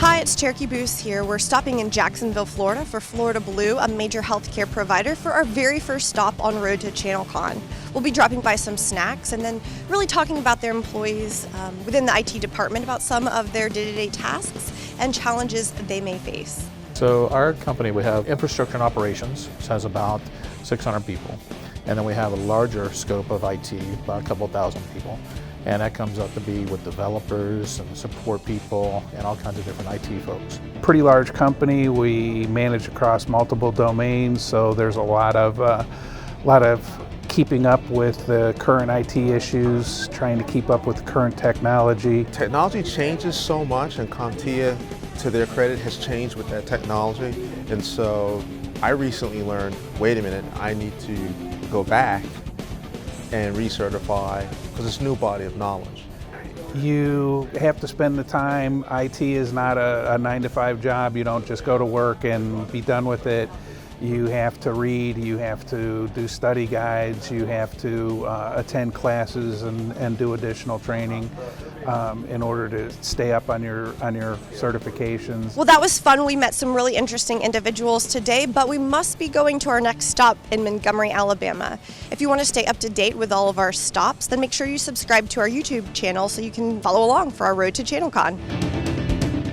Hi, it's Cherokee Booth here. We're stopping in Jacksonville, Florida for Florida Blue, a major healthcare provider, for our very first stop on road to ChannelCon. We'll be dropping by some snacks and then really talking about their employees within the IT department, about some of their day-to-day tasks and challenges they may face. So our company, we have infrastructure and operations, which has about 600 people. And then we have a larger scope of IT, about a couple thousand people. And that comes up to be with developers and support people and all kinds of different IT folks. Pretty large company. We manage across multiple domains, so there's a lot of keeping up with the current IT issues, trying to keep up with the current technology. Technology changes so much, and CompTIA, to their credit, has changed with that technology. And so I recently learned, wait a minute, I need to go back and recertify, because it's a new body of knowledge. You have to spend the time. IT is not a 9-to-5 job. You don't just go to work and be done with it. You have to read, you have to do study guides, you have to attend classes and do additional training in order to stay up on your certifications. Well, that was fun. We met some really interesting individuals today, but we must be going to our next stop in Montgomery, Alabama. If you want to stay up to date with all of our stops, then make sure you subscribe to our YouTube channel so you can follow along for our road to ChannelCon.